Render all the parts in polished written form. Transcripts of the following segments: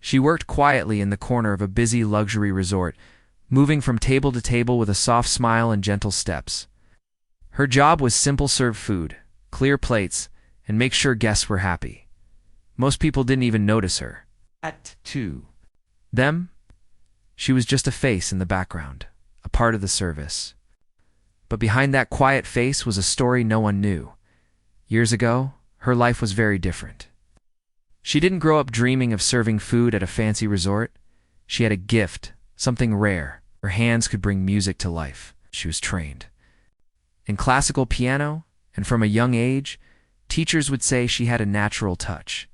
She worked quietly in the corner of a busy luxury resort, moving from table to table with a soft smile and gentle steps. Her job was simple: serve food, clear plates, and make sure guests were happy. Most people didn't even notice her. To them, she was just a face in the background, a part of the service. But behind that quiet face was a story no one knew. Years ago, her life was very different. She didn't grow up dreaming of serving food at a fancy resort. She had a gift, something rare. Her hands could bring music to life. She was trained in classical piano, and from a young age, teachers would say she had a natural touch.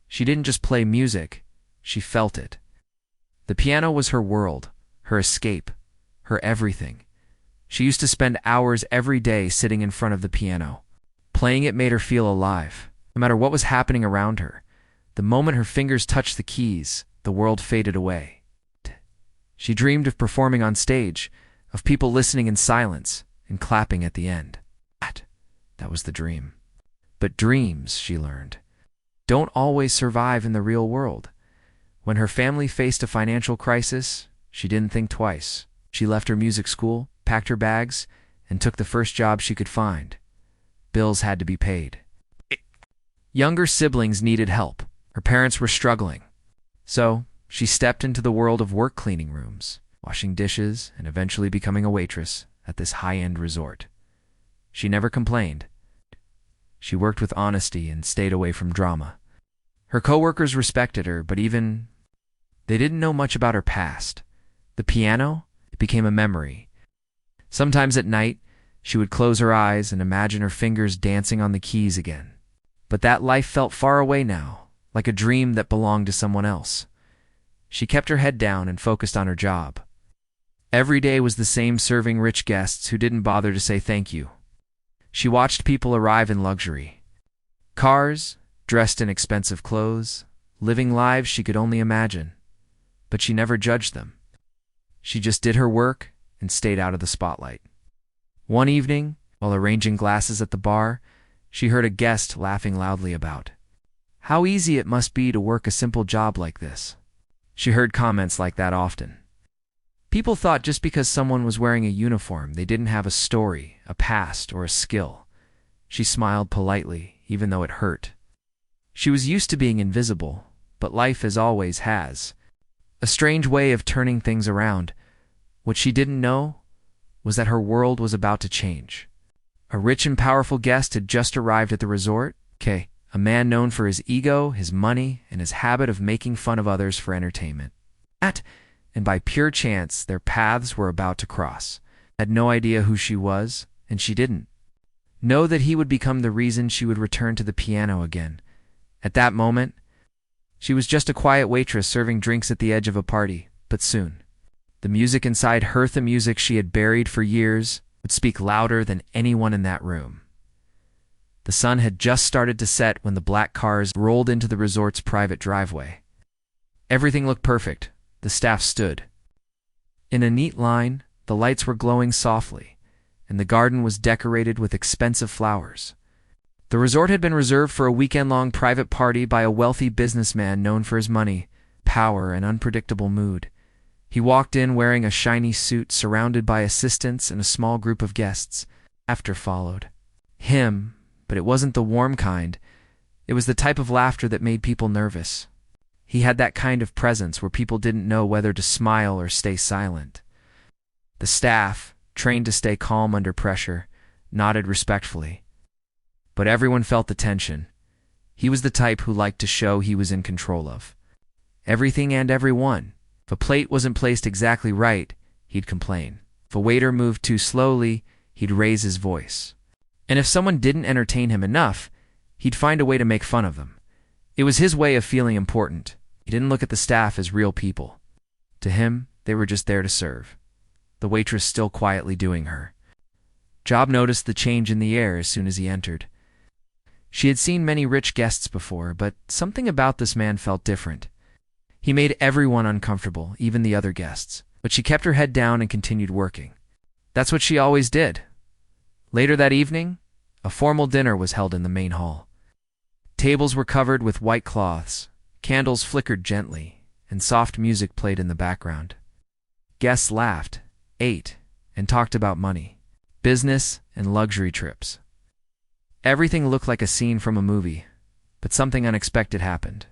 She didn't just play music, she felt it. The piano was her world, her escape, her everything. She used to spend hours every day sitting in front of the piano. Playing it made her feel alive, no matter what was happening around her. The moment her fingers touched the keys, the world faded away. She dreamed of performing on stage, of people listening in silence and clapping at the end. That was the dream. But dreams, she learned, don't always survive in the real world. When her family faced a financial crisis, she didn't think twice. She left her music school, packed her bags, and took the first job she could find. Bills had to be paid. Younger siblings needed help. Her parents were struggling. So, she stepped into the world of work cleaning rooms, washing dishes, and eventually becoming a waitress at this high-end resort. She never complained. She worked with honesty and stayed away from drama. Her coworkers respected her, but they didn't know much about her past. The piano, it became a memory. Sometimes at night, she would close her eyes and imagine her fingers dancing on the keys again. But that life felt far away now, like a dream that belonged to someone else. She kept her head down and focused on her job. Every day was the same: serving rich guests who didn't bother to say thank you. She watched people arrive in luxury cars, dressed in expensive clothes, living lives she could only imagine. But she never judged them. She just did her work and stayed out of the spotlight. One evening, while arranging glasses at the bar, she heard a guest laughing loudly about how easy it must be to work a simple job like this. She heard comments like that often. People thought just because someone was wearing a uniform, they didn't have a story, a past, or a skill. She smiled politely, even though it hurt. She was used to being invisible, but life, as always, has a strange way of turning things around. What she didn't know was that her world was about to change. A rich and powerful guest had just arrived at the resort. A man known for his ego, his money, and his habit of making fun of others for entertainment. And by pure chance, their paths were about to cross. Had no idea who she was, and she didn't know that he would become the reason she would return to the piano again. At that moment, she was just a quiet waitress serving drinks at the edge of a party. But soon, the music inside her, the music she had buried for years, would speak louder than anyone in that room. The sun had just started to set when the black cars rolled into the resort's private driveway. Everything looked perfect. The staff stood in a neat line, the lights were glowing softly, and the garden was decorated with expensive flowers. The resort had been reserved for a weekend-long private party by a wealthy businessman known for his money, power, and unpredictable mood. He walked in wearing a shiny suit, surrounded by assistants and a small group of guests. Laughter followed him, but it wasn't the warm kind. It was the type of laughter that made people nervous. He had that kind of presence where people didn't know whether to smile or stay silent. The staff, trained to stay calm under pressure, nodded respectfully. But everyone felt the tension. He was the type who liked to show he was in control of everything and everyone. If a plate wasn't placed exactly right, he'd complain. If a waiter moved too slowly, he'd raise his voice. And if someone didn't entertain him enough, he'd find a way to make fun of them. It was his way of feeling important. He didn't look at the staff as real people. To him, they were just there to serve. The waitress still quietly doing her job noticed the change in the air as soon as he entered. She had seen many rich guests before, but something about this man felt different. He made everyone uncomfortable, even the other guests. But she kept her head down and continued working. That's what she always did. Later that evening, a formal dinner was held in the main hall. Tables were covered with white cloths, candles flickered gently, and soft music played in the background. Guests laughed, ate, and talked about money, business, and luxury trips. Everything looked like a scene from a movie, but something unexpected happened.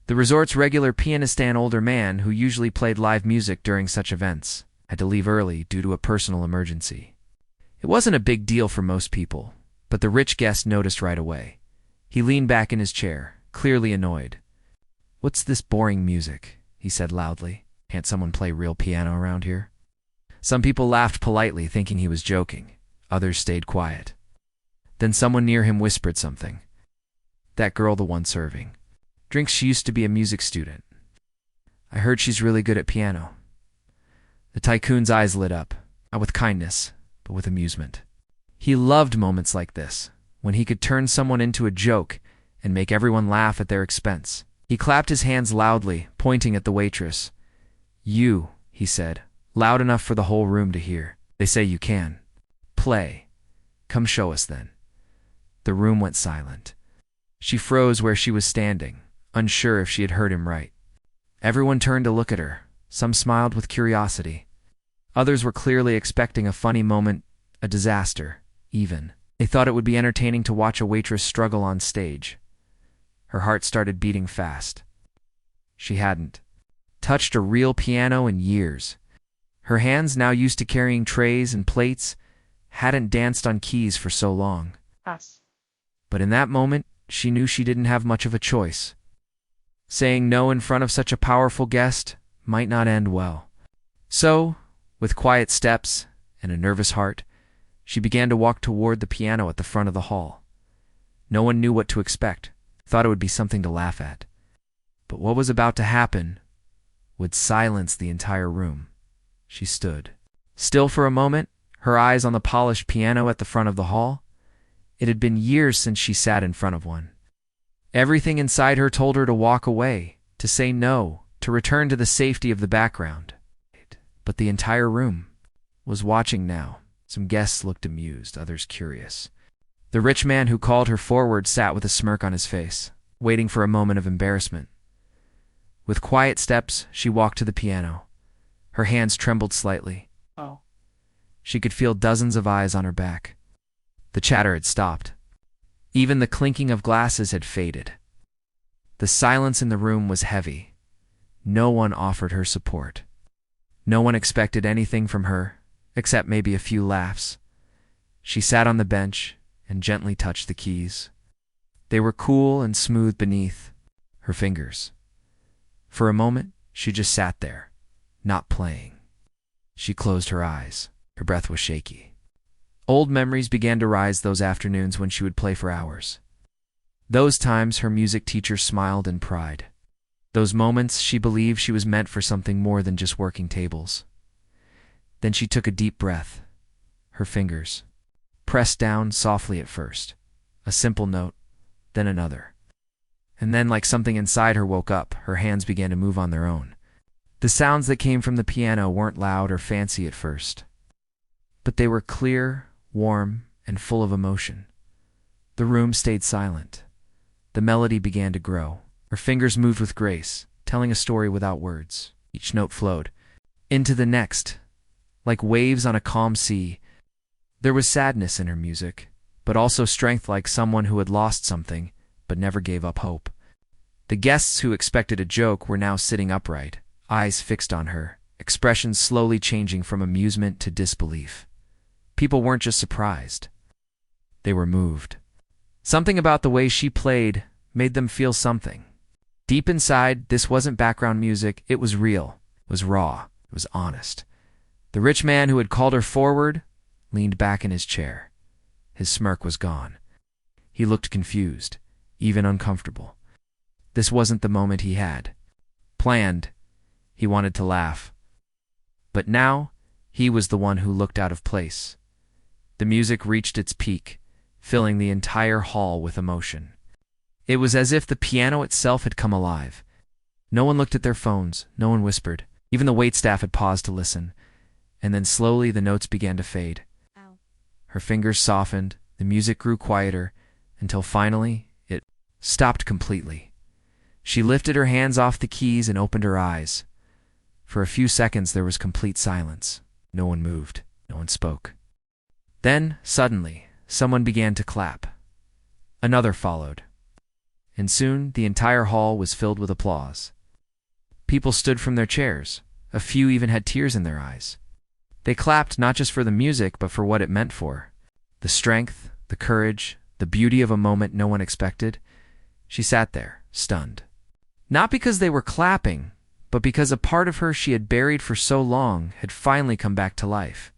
The resort's regular pianist, an older man who usually played live music during such events, had to leave early due to a personal emergency. It wasn't a big deal for most people, but the rich guest noticed right away. He leaned back in his chair, clearly annoyed. "What's this boring music?" he said loudly. "Can't someone play real piano around here?" Some people laughed politely, thinking he was joking. Others stayed quiet. Then someone near him whispered something. "That girl, the one serving drinks, she used to be a music student. I heard she's really good at piano." The Tycoon's eyes lit up, not with kindness, but with amusement. He loved moments like this, when he could turn someone into a joke and make everyone laugh at their expense. He clapped his hands loudly, pointing at the waitress. "You," he said, loud enough for the whole room to hear. "They say you can play. Come show us then." The room went silent. She froze where she was standing, unsure if she had heard him right. Everyone turned to look at her. Some smiled with curiosity. Others were clearly expecting a funny moment, a disaster, even. They thought it would be entertaining to watch a waitress struggle on stage. Her heart started beating fast. She hadn't touched a real piano in years. Her hands, now used to carrying trays and plates, hadn't danced on keys for so long. But in that moment, she knew she didn't have much of a choice. Saying no in front of such a powerful guest might not end well. So, with quiet steps and a nervous heart, she began to walk toward the piano at the front of the hall. No one knew what to expect, thought it would be something to laugh at. But what was about to happen would silence the entire room. She stood still for a moment, her eyes on the polished piano at the front of the hall. It had been years since she sat in front of one. Everything inside her told her to walk away, to say no, to return to the safety of the background. But the entire room was watching now. Some guests looked amused, others curious. The rich man who called her forward sat with a smirk on his face, waiting for a moment of embarrassment. With quiet steps, she walked to the piano. Her hands trembled slightly. She could feel dozens of eyes on her back. The chatter had stopped. Even the clinking of glasses had faded. The silence in the room was heavy. No one offered her support. No one expected anything from her, except maybe a few laughs. She sat on the bench and gently touched the keys. They were cool and smooth beneath her fingers. For a moment, she just sat there, not playing. She closed her eyes. Her breath was shaky. Old memories began to rise, those afternoons when she would play for hours. Those times her music teacher smiled in pride. Those moments she believed she was meant for something more than just working tables. Then she took a deep breath. Her fingers pressed down softly at first. A simple note, then another. And then, like something inside her woke up, her hands began to move on their own. The sounds that came from the piano weren't loud or fancy at first, but they were clear, warm, and full of emotion. The room stayed silent. The melody began to grow. Her fingers moved with grace, telling a story without words. Each note flowed into the next, like waves on a calm sea. There was sadness in her music, but also strength, like someone who had lost something, but never gave up hope. The guests who expected a joke were now sitting upright, eyes fixed on her, expressions slowly changing from amusement to disbelief. People weren't just surprised. They were moved. Something about the way she played made them feel something. Deep inside, this wasn't background music. It was real. It was raw. It was honest. The rich man who had called her forward leaned back in his chair. His smirk was gone. He looked confused, even uncomfortable. This wasn't the moment he had planned. He wanted to laugh. But now, he was the one who looked out of place. The music reached its peak, filling the entire hall with emotion. It was as if the piano itself had come alive. No one looked at their phones, no one whispered. Even the waitstaff had paused to listen. And then slowly the notes began to fade. Her fingers softened, the music grew quieter, until finally it stopped completely. She lifted her hands off the keys and opened her eyes. For a few seconds there was complete silence. No one moved. No one spoke. Then, suddenly, someone began to clap. Another followed. And soon the entire hall was filled with applause. People stood from their chairs. A few even had tears in their eyes. They clapped not just for the music, but for what it meant for. The strength, the courage, the beauty of a moment no one expected. She sat there, stunned. Not because they were clapping, but because a part of her she had buried for so long had finally come back to life.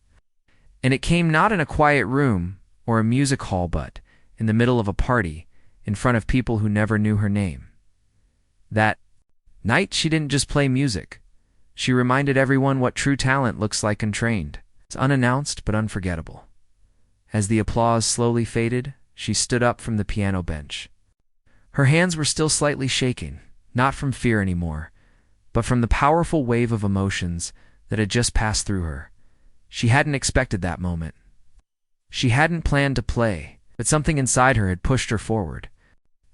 And it came not in a quiet room or a music hall, but in the middle of a party, in front of people who never knew her name. That night she didn't just play music. She reminded everyone what true talent looks like untrained. It's unannounced but unforgettable. As the applause slowly faded, she stood up from the piano bench. Her hands were still slightly shaking, not from fear anymore, but from the powerful wave of emotions that had just passed through her. She hadn't expected that moment. She hadn't planned to play, but something inside her had pushed her forward.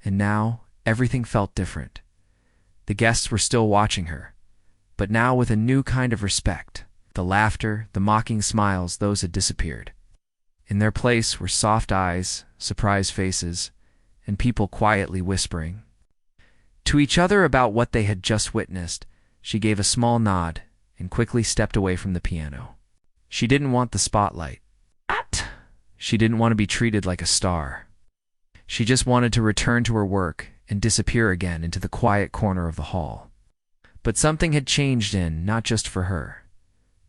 And now, everything felt different. The guests were still watching her, but now with a new kind of respect. The laughter, the mocking smiles, those had disappeared. In their place were soft eyes, surprised faces, and people quietly whispering. To each other about what they had just witnessed, she gave a small nod and quickly stepped away from the piano. She didn't want the spotlight. She didn't want to be treated like a star. She just wanted to return to her work and disappear again into the quiet corner of the hall. But something had changed not just for her.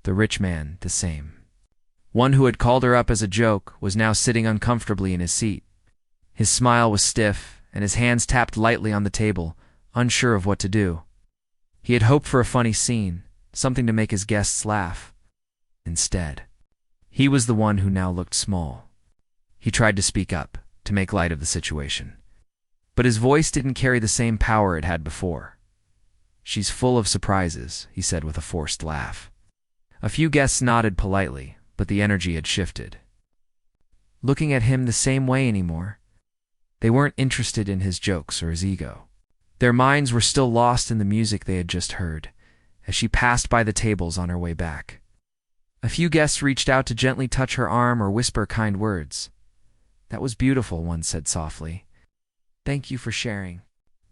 The rich man, the same. One who had called her up as a joke was now sitting uncomfortably in his seat. His smile was stiff, and his hands tapped lightly on the table, unsure of what to do. He had hoped for a funny scene, something to make his guests laugh. Instead, he was the one who now looked small. He tried to speak up, to make light of the situation. But his voice didn't carry the same power it had before. "She's full of surprises," he said with a forced laugh. A few guests nodded politely, but the energy had shifted. Looking at him the same way anymore. They weren't interested in his jokes or his ego. Their minds were still lost in the music they had just heard, as she passed by the tables on her way back. A few guests reached out to gently touch her arm or whisper kind words. "That was beautiful," one said softly. "Thank you for sharing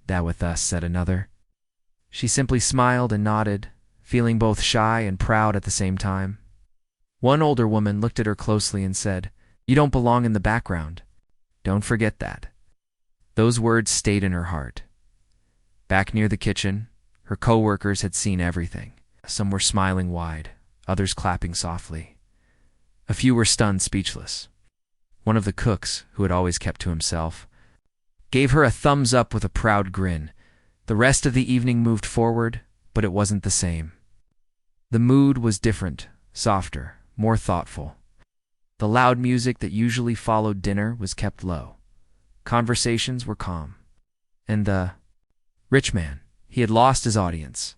that with us," said another. She simply smiled and nodded, feeling both shy and proud at the same time. One older woman looked at her closely and said, "You don't belong in the background. Don't forget that." Those words stayed in her heart. Back near the kitchen, her co-workers had seen everything. Some were smiling wide, others clapping softly. A few were stunned, speechless. One of the cooks, who had always kept to himself, gave her a thumbs up with a proud grin. The rest of the evening moved forward, but it wasn't the same. The mood was different, softer, more thoughtful. The loud music that usually followed dinner was kept low. Conversations were calm. And the rich man, he had lost his audience.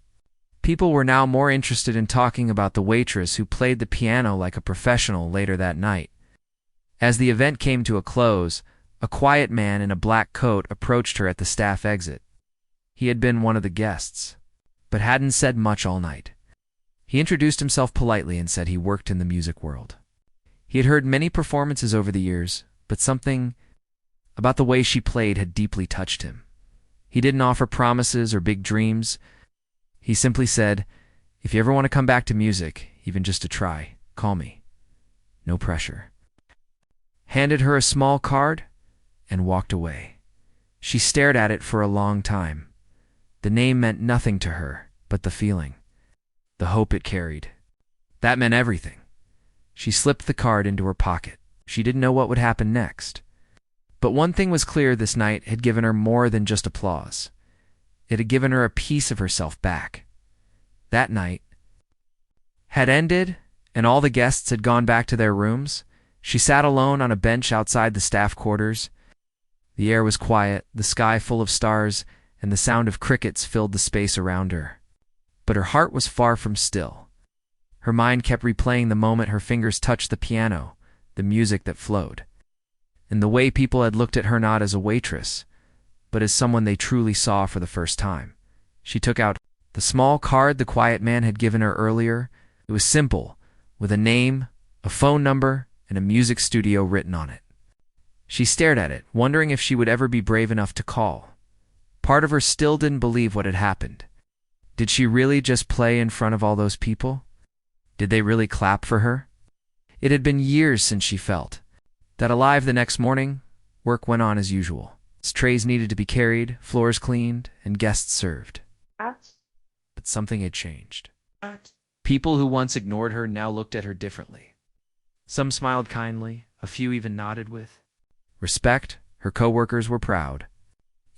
People were now more interested in talking about the waitress who played the piano like a professional later that night. As the event came to a close, a quiet man in a black coat approached her at the staff exit. He had been one of the guests, but hadn't said much all night. He introduced himself politely and said he worked in the music world. He had heard many performances over the years, but something about the way she played had deeply touched him. He didn't offer promises or big dreams. He simply said, "If you ever want to come back to music, even just to try, call me. No pressure." Handed her a small card and walked away. She stared at it for a long time. The name meant nothing to her, but the feeling, the hope it carried. That meant everything. She slipped the card into her pocket. She didn't know what would happen next. But one thing was clear: this night had given her more than just applause. It had given her a piece of herself back. That night had ended, and all the guests had gone back to their rooms. She sat alone on a bench outside the staff quarters. The air was quiet, the sky full of stars, and the sound of crickets filled the space around her. But her heart was far from still. Her mind kept replaying the moment her fingers touched the piano, the music that flowed, and the way people had looked at her not as a waitress, but as someone they truly saw for the first time. She took out the small card the quiet man had given her earlier. It was simple, with a name, a phone number, and a music studio written on it. She stared at it, wondering if she would ever be brave enough to call. Part of her still didn't believe what had happened. Did she really just play in front of all those people? Did they really clap for her? It had been years since she felt that alive. The next morning, work went on as usual. Trays needed to be carried, floors cleaned, and guests served. But something had changed. People who once ignored her now looked at her differently. Some smiled kindly, a few even nodded with respect. Her co-workers were proud.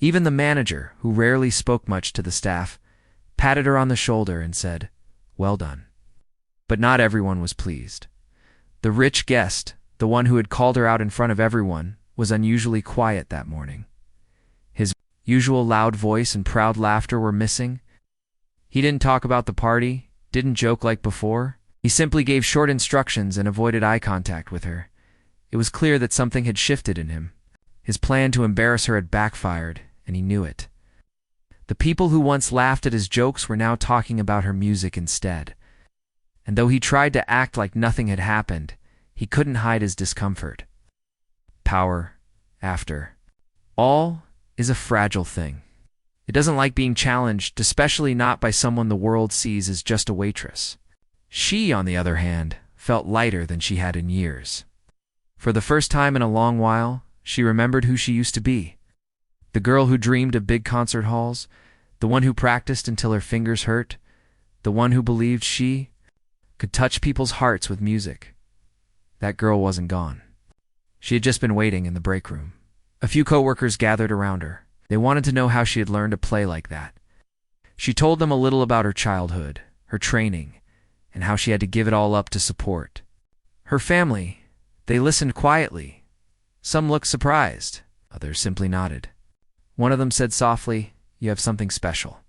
Even the manager, who rarely spoke much to the staff, patted her on the shoulder and said, "Well done." But not everyone was pleased. The rich guest, the one who had called her out in front of everyone, was unusually quiet that morning. His usual loud voice and proud laughter were missing. He didn't talk about the party, didn't joke like before. He simply gave short instructions and avoided eye contact with her. It was clear that something had shifted in him. His plan to embarrass her had backfired, and he knew it. The people who once laughed at his jokes were now talking about her music instead. And though he tried to act like nothing had happened, he couldn't hide his discomfort. Power, after all, is a fragile thing. It doesn't like being challenged, especially not by someone the world sees as just a waitress. She, on the other hand, felt lighter than she had in years. For the first time in a long while, she remembered who she used to be. The girl who dreamed of big concert halls, the one who practiced until her fingers hurt, the one who believed she could touch people's hearts with music. That girl wasn't gone. She had just been waiting in the break room. A few coworkers gathered around her. They wanted to know how she had learned to play like that. She told them a little about her childhood, her training, and how she had to give it all up to support her family. They listened quietly. Some looked surprised, others simply nodded. One of them said softly, "You have something special.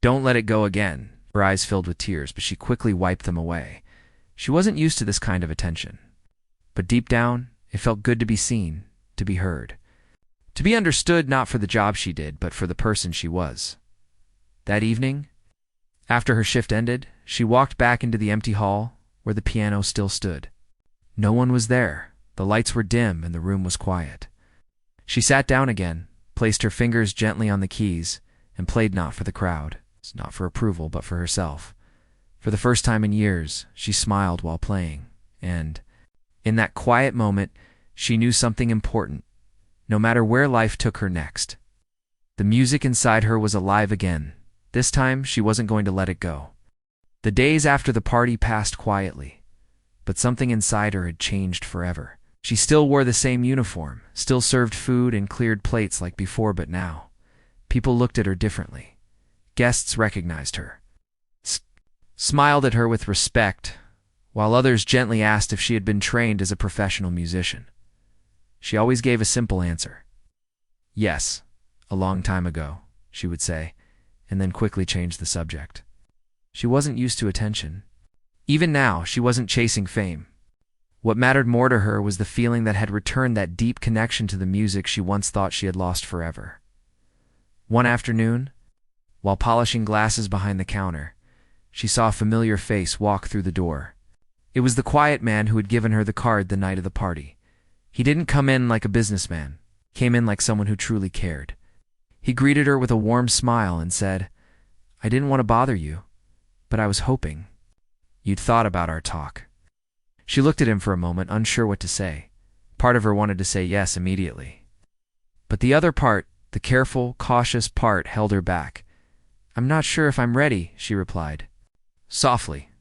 Don't let it go again." Her eyes filled with tears, but she quickly wiped them away. She wasn't used to this kind of attention. But deep down, it felt good to be seen, to be heard. To be understood not for the job she did, but for the person she was. That evening, after her shift ended, she walked back into the empty hall where the piano still stood. No one was there. The lights were dim and the room was quiet. She sat down again, placed her fingers gently on the keys, and played not for the crowd, not for approval, but for herself. For the first time in years, she smiled while playing, and in that quiet moment, she knew something important. No matter where life took her next, the music inside her was alive again. This time, she wasn't going to let it go. The days after the party passed quietly, but something inside her had changed forever. She still wore the same uniform, still served food and cleared plates like before, but now, people looked at her differently. Guests recognized her, smiled at her with respect, while others gently asked if she had been trained as a professional musician. She always gave a simple answer. "Yes, a long time ago," she would say, and then quickly change the subject. She wasn't used to attention. Even now, she wasn't chasing fame. What mattered more to her was the feeling that had returned, that deep connection to the music she once thought she had lost forever. One afternoon, while polishing glasses behind the counter, she saw a familiar face walk through the door. It was the quiet man who had given her the card the night of the party. He didn't come in like a businessman, came in like someone who truly cared. He greeted her with a warm smile and said, "I didn't want to bother you, but I was hoping you'd thought about our talk." She looked at him for a moment, unsure what to say. Part of her wanted to say yes immediately. But the other part, the careful, cautious part, held her back. "I'm not sure if I'm ready," she replied. Softly,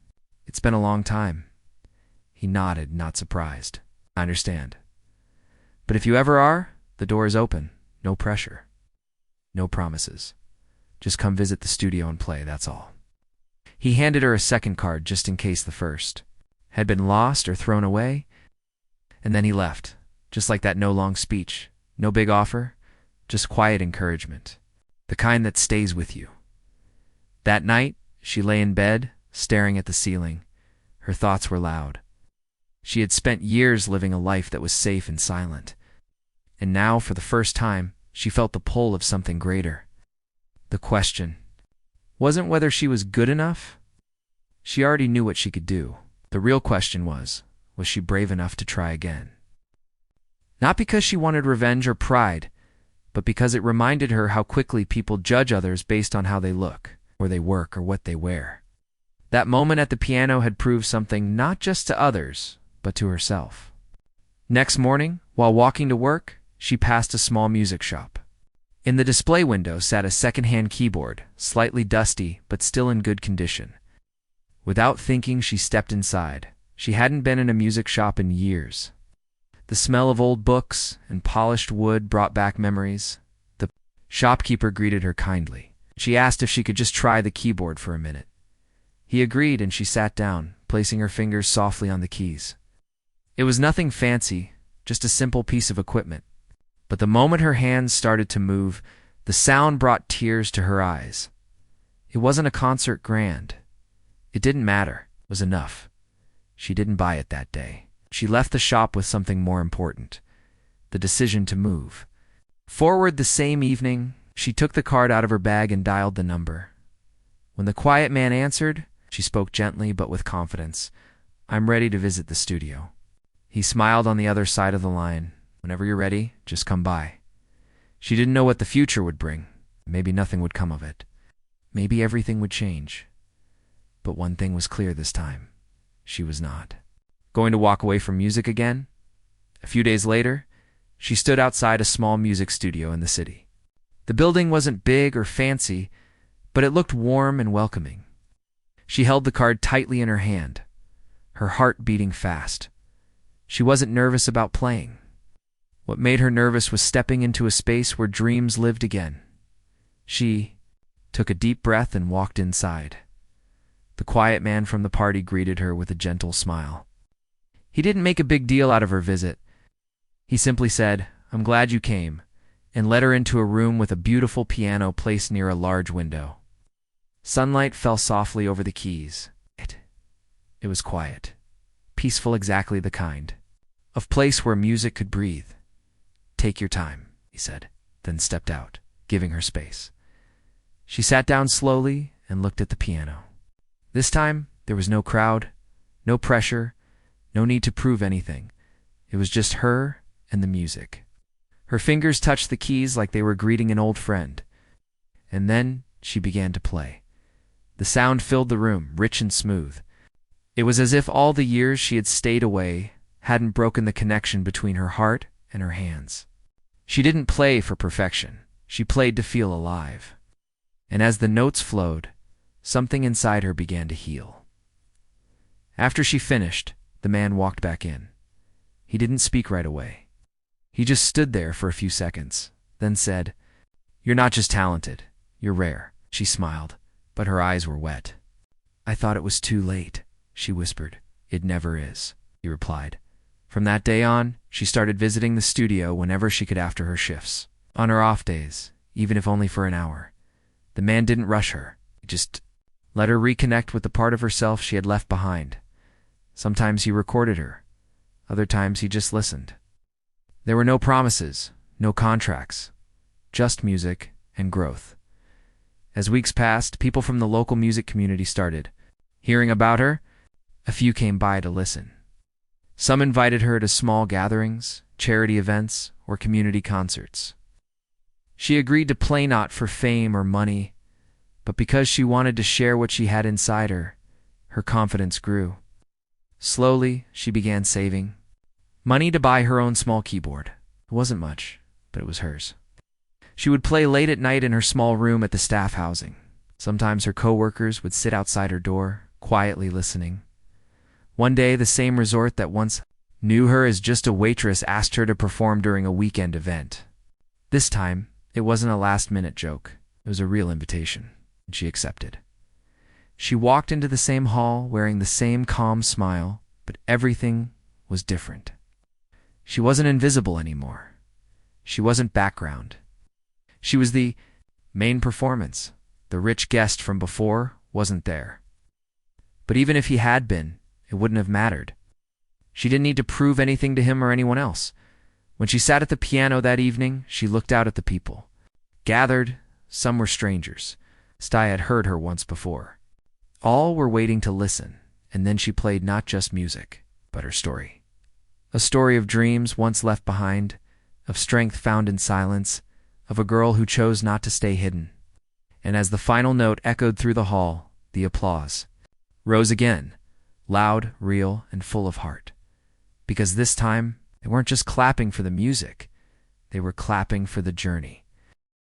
"It's been a long time." He nodded, not surprised. "I understand. But if you ever are, the door is open. No pressure. No promises. Just come visit the studio and play, that's all." He handed her a second card just in case the first had been lost or thrown away, and then he left, just like that. No long speech, no big offer, just quiet encouragement, the kind that stays with you. That night, she lay in bed, staring at the ceiling. Her thoughts were loud. She had spent years living a life that was safe and silent, and now, for the first time, she felt the pull of something greater. The question wasn't whether she was good enough. She already knew what she could do. The real question was she brave enough to try again? Not because she wanted revenge or pride, but because it reminded her how quickly people judge others based on how they look, or they work, or what they wear. That moment at the piano had proved something not just to others, but to herself. Next morning, while walking to work, she passed a small music shop. In the display window sat a second-hand keyboard, slightly dusty but still in good condition. Without thinking, she stepped inside. She hadn't been in a music shop in years. The smell of old books and polished wood brought back memories. The shopkeeper greeted her kindly. She asked if she could just try the keyboard for a minute. He agreed, and she sat down, placing her fingers softly on the keys. It was nothing fancy, just a simple piece of equipment. But the moment her hands started to move, the sound brought tears to her eyes. It wasn't a concert grand. It didn't matter. It was enough. She didn't buy it that day. She left the shop with something more important: the decision to move. Forward the same evening, she took the card out of her bag and dialed the number. When the quiet man answered, she spoke gently but with confidence. "I'm ready to visit the studio." He smiled on the other side of the line. "Whenever you're ready, just come by." She didn't know what the future would bring. Maybe nothing would come of it. Maybe everything would change. But one thing was clear this time. She was not going to walk away from music again. A few days later, she stood outside a small music studio in the city. The building wasn't big or fancy, but it looked warm and welcoming. She held the card tightly in her hand, her heart beating fast. She wasn't nervous about playing. What made her nervous was stepping into a space where dreams lived again. She took a deep breath and walked inside. The quiet man from the party greeted her with a gentle smile. He didn't make a big deal out of her visit. He simply said, "I'm glad you came," and led her into a room with a beautiful piano placed near a large window. Sunlight fell softly over the keys. It was quiet, peaceful, exactly the kind of place where music could breathe. "Take your time," he said, then stepped out, giving her space. She sat down slowly and looked at the piano. This time, there was no crowd, no pressure, no need to prove anything. It was just her and the music. Her fingers touched the keys like they were greeting an old friend. And then she began to play. The sound filled the room, rich and smooth. It was as if all the years she had stayed away hadn't broken the connection between her heart and her hands. She didn't play for perfection. She played to feel alive. And as the notes flowed, something inside her began to heal. After she finished, the man walked back in. He didn't speak right away. He just stood there for a few seconds, then said, "You're not just talented, you're rare." She smiled, but her eyes were wet. "I thought it was too late," she whispered. "It never is," he replied. From that day on, she started visiting the studio whenever she could after her shifts. On her off days, even if only for an hour. The man didn't rush her. He just let her reconnect with the part of herself she had left behind. Sometimes he recorded her. Other times he just listened. There were no promises, no contracts, just music and growth. As weeks passed, people from the local music community started hearing about her. A few came by to listen. Some invited her to small gatherings, charity events, or community concerts. She agreed to play not for fame or money, but because she wanted to share what she had inside her. Her confidence grew. Slowly, she began saving money to buy her own small keyboard. It wasn't much, but it was hers. She would play late at night in her small room at the staff housing. Sometimes her coworkers would sit outside her door, quietly listening. One day, the same resort that once knew her as just a waitress asked her to perform during a weekend event. This time, it wasn't a last-minute joke. It was a real invitation, and she accepted. She walked into the same hall wearing the same calm smile, but everything was different. She wasn't invisible anymore. She wasn't background. She was the main performance. The rich guest from before wasn't there. But even if he had been, it wouldn't have mattered. She didn't need to prove anything to him or anyone else. When she sat at the piano that evening, she looked out at the people. Gathered, some were strangers. Sty had heard her once before. All were waiting to listen, and then she played not just music, but her story. A story of dreams once left behind, of strength found in silence, of a girl who chose not to stay hidden. And as the final note echoed through the hall, the applause rose again, loud, real, and full of heart. Because this time, they weren't just clapping for the music, they were clapping for the journey.